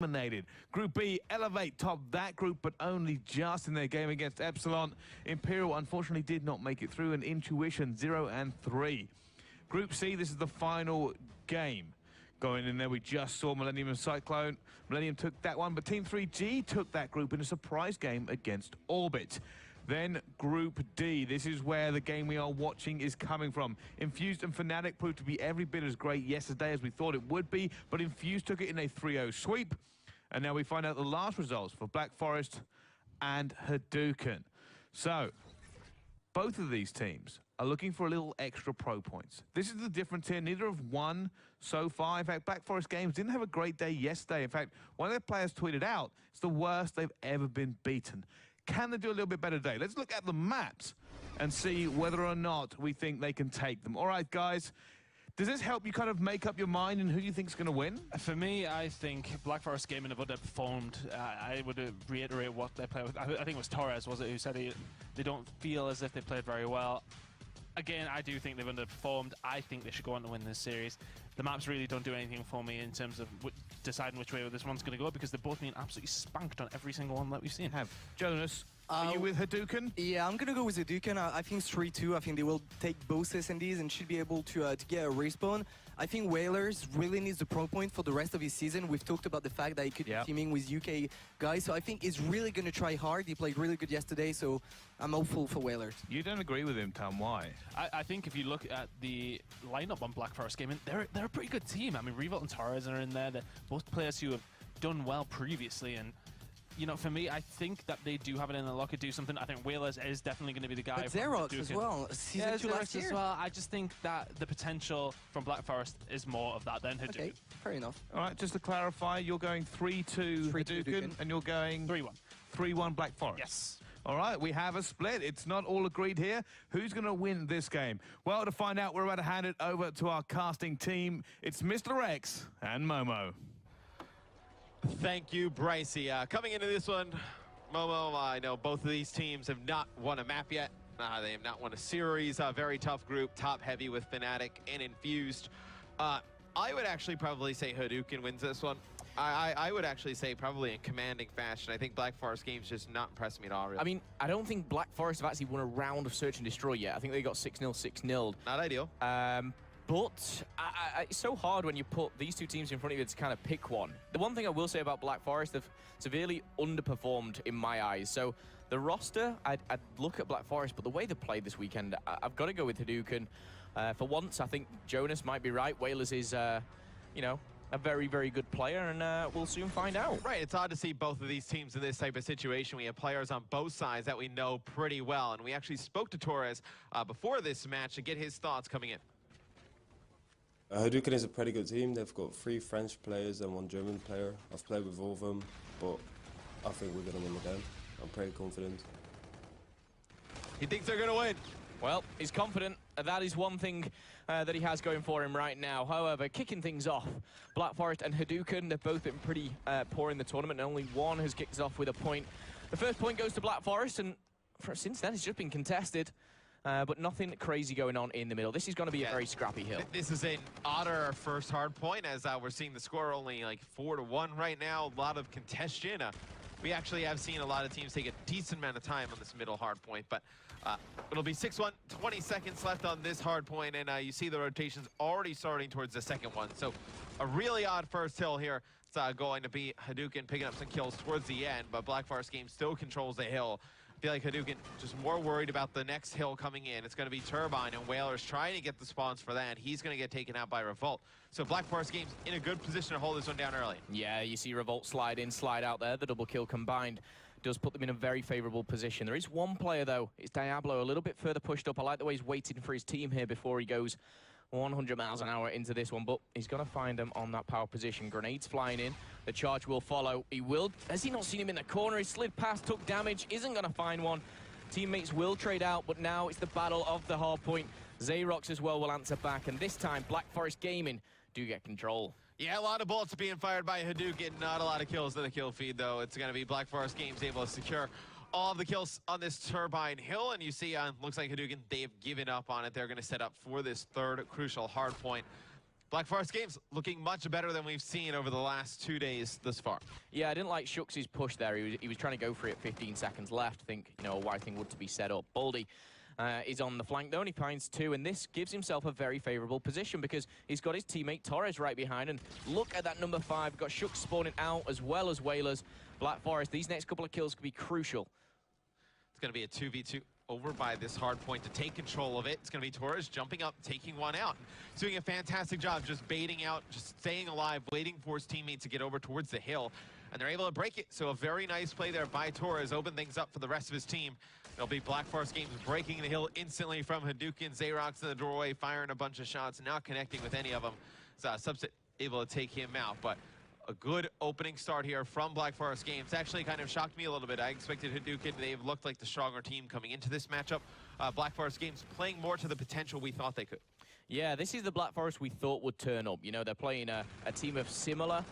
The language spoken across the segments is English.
Eliminated. Group B, Elevate topped that group, but only just in their game against Epsilon. Imperial unfortunately did not make it through, and Intuition 0 and 3. Group C, this is the final game. Going in there, we just saw Millennium and Cyclone. Millennium took that one, but Team 3G took that group in a surprise game against Orbit. Then Group D, this is where the game we are watching is coming from. Infused and Fnatic proved to be every bit as great yesterday as we thought it would be, but Infused took it in a 3-0 sweep. And now we find out the last results for Black Forest and Hadouken. So, both of these teams are looking for a little extra pro points. This is the difference here. Neither have won so far. In fact, Black Forest Games didn't have a great day yesterday. In fact, one of their players tweeted out, it's the worst they've ever been beaten. Can they do a little bit better today? Let's look at the maps and see whether or not we think they can take them. All right, guys. Does this help you kind of make up your mind and who you think is going to win? For me, I think Black Forest Gaming have underperformed. I would reiterate what they played with. I think it was Torres, was it, who said they don't feel as if they played very well. Again, I do think they've underperformed. I think they should go on to win this series. The maps really don't do anything for me in terms of deciding which way this one's going to go, because they've both been absolutely spanked on every single one that we've seen. Jonas, are you with Hadouken? Yeah, I'm going to go with Hadouken. I think 3-2. I think they will take both SNDs and should be able to get a respawn. I think Whalers really needs the pro point for the rest of his season. We've talked about the fact that he could be teaming with UK guys, so I think he's really going to try hard. He played really good yesterday, so I'm hopeful for Whalers. You don't agree with him, Tom. Why? I think if you look at the lineup on Black Forest Gaming, they're a pretty good team. I mean, Revolt and Torres are in there. They're both players who have done well previously, and you know, for me, I think that they do have it in the locker to do something. I think Whalers is definitely going to be the guy. But Xerox as well. Yeah, Xerox as well. I just think that the potential from Black Forest is more of that than Hadouken. Okay, fair enough. All right, just to clarify, you're going 3-2 Hadouken, and you're going 3-1. 3-1 Black Forest. Yes. All right, we have a split. It's not all agreed here. Who's going to win this game? Well, to find out, we're about to hand it over to our casting team. It's Mr. X and Momo. Thank you, Brycey. Coming into this one, Momo, I know both of these teams have not won a map yet. They have not won a series. Very tough group, top heavy with Fnatic and Infused. I would actually probably say Hadouken wins this one. I would actually say probably in commanding fashion. I think Black Forest Games just not impressed me at all, really. I mean, I don't think Black Forest have actually won a round of Search and Destroy yet. I think they got 6-0, 6-0'd. Not ideal. But it's so hard when you put these two teams in front of you to kind of pick one. The one thing I will say about Black Forest, they've severely underperformed in my eyes. So the roster, I'd look at Black Forest, but the way they played this weekend, I've got to go with Hadouken. For once, I think Jonas might be right. Whalers is, you know, a very, very good player, and we'll soon find out. Right, it's odd to see both of these teams in this type of situation. We have players on both sides that we know pretty well, and we actually spoke to Torres before this match to get his thoughts coming in. Hadouken is a pretty good team. They've got 3 French players and 1 German player. I've played with all of them, but I think we're going to win the game. I'm pretty confident. He thinks they're going to win. Well, he's confident. That is one thing that he has going for him right now. However, kicking things off, Black Forest and Hadouken, they've both been pretty poor in the tournament, and only one has kicked us off with a point. The first point goes to Black Forest, and since then it's just been contested. But nothing crazy going on in the middle. This is going to be a very scrappy hill. This is an Otter first hard point, as we're seeing the score only like 4-1 right now. A lot of contention. We actually have seen a lot of teams take a decent amount of time on this middle hard point, but it'll be 6-1, 20 seconds left on this hard point, and you see the rotations already starting towards the second one. So a really odd first hill here. It's going to be Hadouken picking up some kills towards the end, but Black Forest Game still controls the hill. I feel like Hadouken just more worried about the next hill coming in. It's going to be Turbine, and Whalers trying to get the spawns for that. He's going to get taken out by Revolt. So Black Forest Games in a good position to hold this one down early. Yeah, you see Revolt slide in, slide out there. The double kill combined does put them in a very favorable position. There is one player, though. It's Diablo, a little bit further pushed up. I like the way he's waiting for his team here before he goes 100 miles an hour into this one, but he's going to find them on that power position. Grenades flying in. The charge will follow. He will. Has he not seen him in the corner? He slid past, took damage, isn't going to find one. Teammates will trade out, but now it's the battle of the hard point. Xerox as well will answer back, and this time Black Forest Gaming do get control. Yeah, a lot of bullets being fired by Hadouken. Not a lot of kills in the kill feed, though. It's going to be Black Forest Games able to secure all of the kills on this Turbine Hill, and you see looks like Hadouken, they've given up on it. They're going to set up for this third crucial hard point. Black Forest Games looking much better than we've seen over the last 2 days thus far. Yeah, I didn't like Shucks' push there. He was trying to go for it 15 seconds left. I think, you know, a wide thing would to be set up. Baldy is on the flank though, and he finds 2, and this gives himself a very favourable position because he's got his teammate Torres right behind, and look at that number 5. Got Shucks spawning out as well as Whalers. Black Forest, these next couple of kills could be crucial. It's going to be a 2v2 over by this hard point to take control of it. It's going to be Torres jumping up, taking one out. He's doing a fantastic job just baiting out, just staying alive, waiting for his teammate to get over towards the hill. And they're able to break it. So a very nice play there by Torres. Open things up for the rest of his team. It'll be Black Forest Games breaking the hill instantly from Hadouken. Xerox in the doorway, firing a bunch of shots, not connecting with any of them. So Subset able to take him out. But a good opening start here from Black Forest Games. Actually kind of shocked me a little bit. I expected Hadouken. They've looked like the stronger team coming into this matchup. Black Forest Games playing more to the potential we thought they could. Yeah, this is the Black Forest we thought would turn up. You know, they're playing a team of similar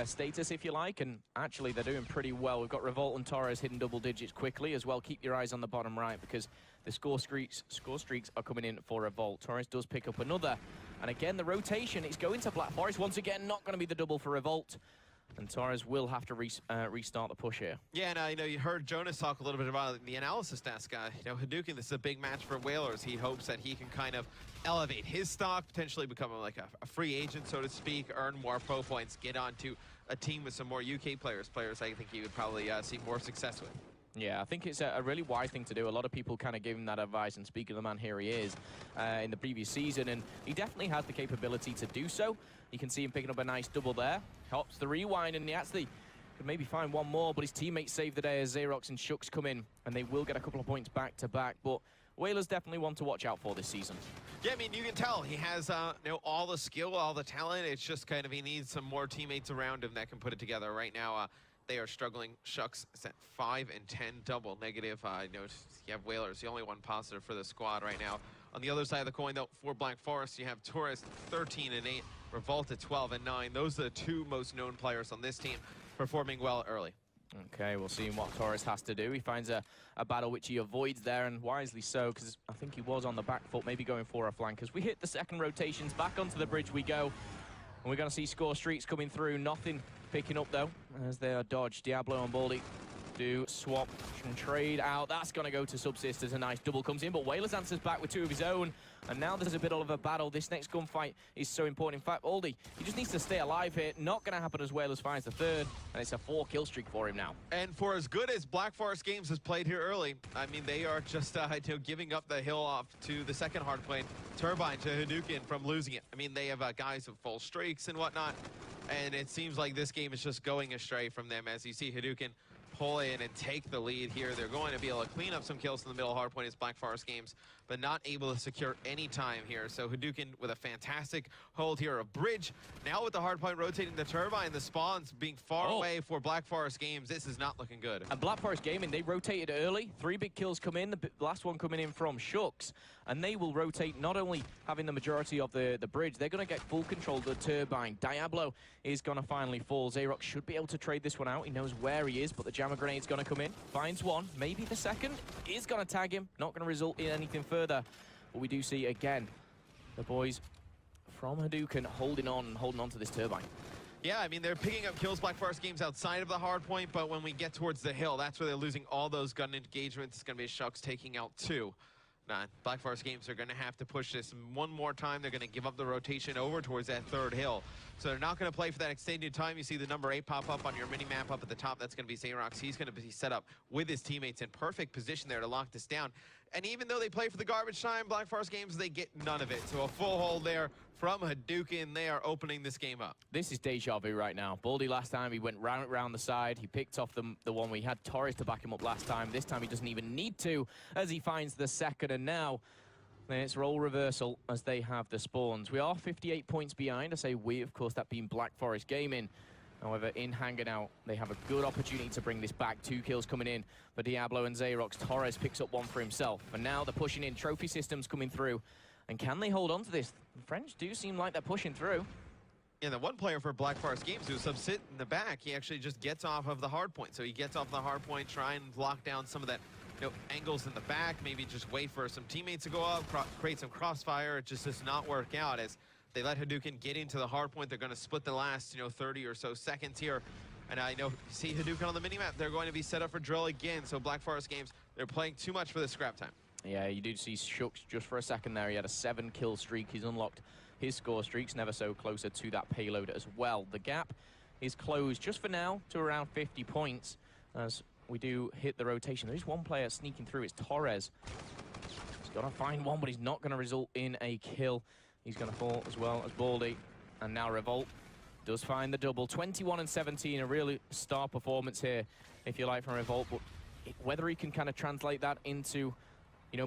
status, if you like, and actually they're doing pretty well. We've got Revolt and Torres hitting double digits quickly as well. Keep your eyes on the bottom right because the score streaks are coming in for Revolt. Torres does pick up another. And again, the rotation is going to Black Forest. Once again, not going to be the double for Revolt. And Torres will have to restart the push here. Yeah, and you know, you heard Jonas talk a little bit about the analysis desk. You know, Hadouken, this is a big match for Whalers. He hopes that he can kind of elevate his stock, potentially become like a free agent, so to speak, earn more pro points, get onto a team with some more UK players I think he would probably see more success with. Yeah, I think it's a really wise thing to do. A lot of people kind of gave him that advice, and speaking of the man, here he is in the previous season, and he definitely has the capability to do so. You can see him picking up a nice double there. Hops the rewind, and he actually could maybe find one more, but his teammates saved the day as Xerox and Shucks come in, and they will get a couple of points back to back. But Whalers definitely one to watch out for this season. Yeah, I mean, you can tell he has you know, all the skill, all the talent. It's just kind of he needs some more teammates around him that can put it together. Right now, they are struggling. Shucks is at 5 and 10 double negative. You know, you have Whalers, the only one positive for the squad right now. On the other side of the coin, though, for Black Forest, you have Torres 13 and 8, Revolt at 12 and 9. Those are the 2 most known players on this team performing well early. Okay, we'll see what Torres has to do. He finds a battle which he avoids there, and wisely so, because I think he was on the back foot, maybe going for a flank. As we hit the second rotations, back onto the bridge we go. And we're going to see score streaks coming through. Nothing picking up, though, as they are dodged. Diablo and Baldy do swap and trade out. That's going to go to Subsisters. A nice double comes in, but Whalers answers back with 2 of his own. And now there's a bit of a battle. This next gunfight is so important. In fact, Baldy, he just needs to stay alive here. Not going to happen as Whalers finds the 3rd, and it's a 4-kill streak for him now. And for as good as Black Forest Games has played here early, I mean, they are just you know, giving up the hill off to the second hardpoint, Turbine to Hadouken from losing it. I mean, they have guys with full streaks and whatnot, and it seems like this game is just going astray from them as you see Hadouken pull in and take the lead here. They're going to be able to clean up some kills in the middle hardpoint as Black Forest Games, but not able to secure any time here. So Hadouken with a fantastic hold here, a bridge. Now with the hardpoint rotating the turbine, the spawns being far away for Black Forest Games. This is not looking good. And Black Forest Gaming, they rotated early. 3 big kills come in, the last one coming in from Shucks. And they will rotate, not only having the majority of the bridge, they're going to get full control of the turbine. Diablo is going to finally fall. Xerox should be able to trade this one out. He knows where he is, but the jammer grenade's going to come in. Finds one, maybe the second. Is going to tag him. Not going to result in anything further. But we do see, again, the boys from Hadouken holding on to this turbine. Yeah, I mean, they're picking up kills, Black Forest Games, outside of the hard point, but when we get towards the hill, that's where they're losing all those gun engagements. It's going to be Shucks taking out 2. Black Forest Games are going to have to push this one more time. They're going to give up the rotation over towards that 3rd hill. So they're not going to play for that extended time. You see the number 8 pop up on your mini-map up at the top. That's going to be Xerox. He's going to be set up with his teammates in perfect position there to lock this down. And even though they play for the garbage time, Black Forest Games, they get none of it. So a full hold there from Hadouken. They are opening this game up. This is deja vu right now. Baldy last time, he went round the side. He picked off the one we had Torres to back him up last time. This time he doesn't even need to as he finds the second. And now then it's role reversal as they have the spawns. We are 58 points behind. I say we, of course, that being Black Forest Gaming. However, in hanging out, they have a good opportunity to bring this back. 2 kills coming in for Diablo and Xerox. Torres picks up one for himself. And now they're pushing in. Trophy systems coming through. And can they hold on to this? The French do seem like they're pushing through. Yeah, the one player for Black Forest Games who's sit in the back, he actually just gets off of the hard point. So he gets off the hard point, try and lock down some of that, you know, angles in the back, maybe just wait for some teammates to go up, create some crossfire. It just does not work out as They let Hadouken get into the hard point. They're going to split the last, 30 or so seconds here. And I know, see Hadouken on the minimap, they're going to be set up for drill again. So Black Forest Games, they're playing too much for the scrap time. Yeah, you did see Shooks just for a second there. He had a 7-kill streak. He's unlocked his score streaks, never so closer to that payload as well. The gap is closed just for now to around 50 points as we do hit the rotation. There is one player sneaking through. It's Torres. He's got to find one, but he's not going to result in a kill. He's going to fall as well as Baldy. And now Revolt does find the double. 21 and 17, a really star performance here, if you like, from Revolt. But whether he can kind of translate that into,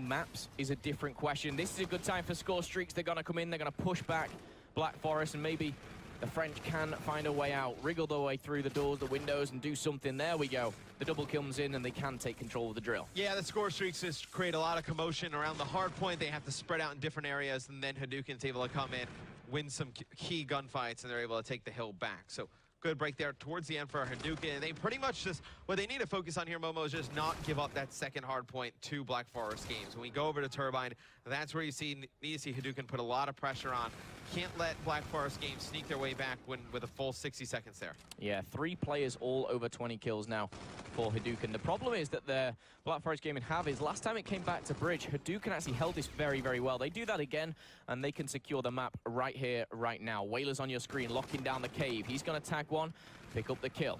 maps is a different question. This is a good time for score streaks. They're going to come in. They're going to push back Black Forest, and maybe the French can find a way out, wriggle their way through the doors, the windows, and do something. There we go. The double comes in, and they can take control of the drill. Yeah, the score streaks just create a lot of commotion around the hard point. They have to spread out in different areas, and then Hadouken's able to come in, win some key gunfights, and they're able to take the hill back. So good break there towards the end for Hadouken. And they pretty much just, what they need to focus on here, Momo, is just not give up that second hard point to Black Forest Games. When we go over to Turbine, that's where you need to see Hadouken put a lot of pressure on. Can't let Black Forest Games sneak their way back with a full 60 seconds there. Yeah, 3 players all over 20 kills now for Hadouken. The problem is that the Black Forest Gaming have is last time it came back to Bridge, Hadouken actually held this very, very well. They do that again, and they can secure the map right here, right now. Whaler's on your screen, locking down the cave. He's going to tag one, pick up the kill.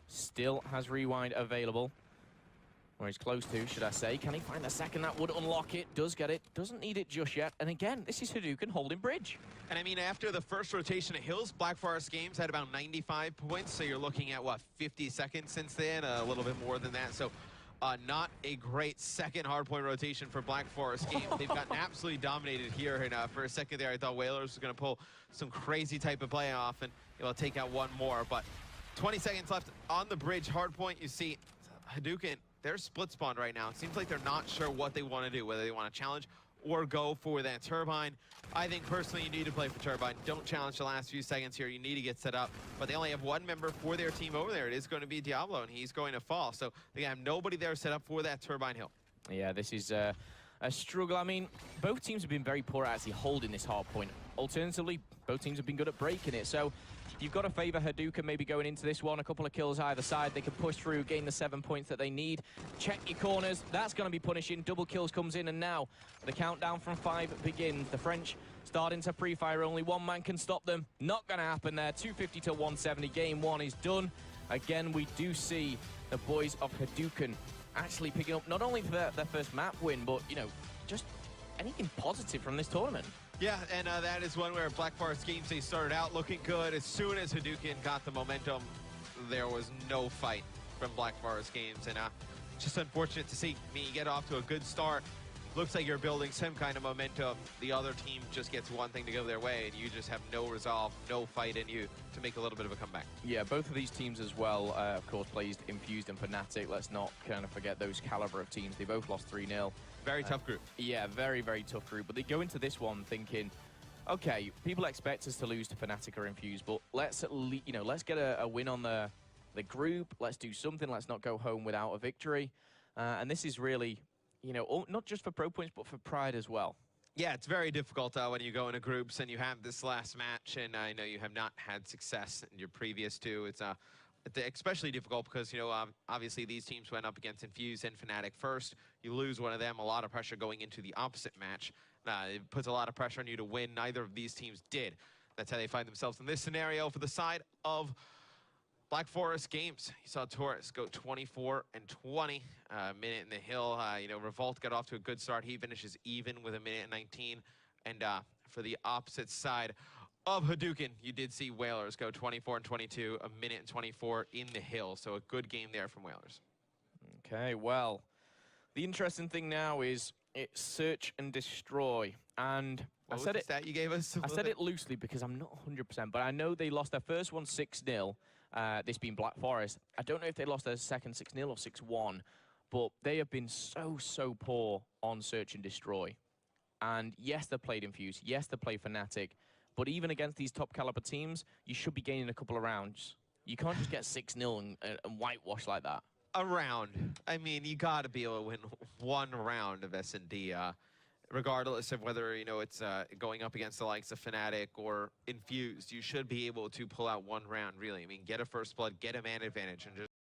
Still has rewind available. Or he's close to, should I say. Can he find the second? That would unlock it. Does get it. Doesn't need it just yet. And again, this is Hadouken holding Bridge. And I mean, after the first rotation of hills, Black Forest Games had about 95 points. So you're looking at, what, 50 seconds since then? A little bit more than that. So not a great second hardpoint rotation for Black Forest Games. They've gotten absolutely dominated here. And for a second there, I thought Whalers was going to pull some crazy type of play off and take out one more. But 20 seconds left on the Bridge hardpoint. You see Hadouken, they're split spawned right now. It seems like they're not sure what they want to do, whether they want to challenge or go for that Turbine. I think personally you need to play for Turbine. Don't challenge the last few seconds here. You need to get set up. But they only have one member for their team over there. It is going to be Diablo, and he's going to fall. So they have nobody there set up for that Turbine hill. Yeah, this is a struggle. I mean, both teams have been very poor at actually holding this hard point. Alternatively, both teams have been good at breaking it. So you've got to favor Hadouken maybe going into this one. A couple of kills either side. They can push through, gain the 7 points that they need. Check your corners. That's going to be punishing. Double kills comes in, and now the countdown from 5 begins. The French starting to pre-fire. Only one man can stop them. Not going to happen there. 250 to 170. Game 1 is done. Again, we do see the boys of Hadouken actually picking up not only their first map win, but, just anything positive from this tournament. Yeah, and that is one where Black Forest Games, they started out looking good. As soon as Hadouken got the momentum, there was no fight from Black Forest Games. And just unfortunate to see. I mean, you get off to a good start. Looks like you're building some kind of momentum. The other team just gets one thing to go their way, and you just have no resolve, no fight in you to make a little bit of a comeback. Yeah, both of these teams as well, of course, plays Infused and Fnatic. Let's not kind of forget those caliber of teams. They both lost 3-0. Very tough group. Yeah, very, very tough group. But they go into this one thinking, okay, people expect us to lose to Fnatic or Infused, but let's at least, let's get a win on the group. Let's do something. Let's not go home without a victory. And this is really, not just for pro points, but for pride as well. Yeah, it's very difficult when you go into groups and you have this last match, and I know you have not had success in your previous two. It's especially difficult because, obviously these teams went up against Infused and Fnatic first. You lose one of them, a lot of pressure going into the opposite match. It puts a lot of pressure on you to win. Neither of these teams did. That's how they find themselves in this scenario. For the side of Black Forest Games, you saw Torres go 24 and 20, minute in the hill. Revolt got off to a good start. He finishes even with a minute and 19. And for the opposite side of Hadouken, you did see Whalers go 24 and 22, a minute and 24 in the hill. So a good game there from Whalers. Okay, well, the interesting thing now is it's search and destroy. And what was the stat you gave us? I said it loosely because I'm not 100%, but I know they lost their first one 6-0. This being Black Forest. I don't know if they lost their second 6-0 or 6-1, but they have been so poor on search and destroy. And yes, they played Infused. Yes, they played Fnatic. But even against these top caliber teams, you should be gaining a couple of rounds. You can't just get 6-0 and whitewash like that. A round. I mean, you got to be able to win one round of S&D. regardless of whether, you know, it's going up against the likes of Fnatic or Infused, you should be able to pull out one round, really. I mean, get a first blood, get a man advantage, and just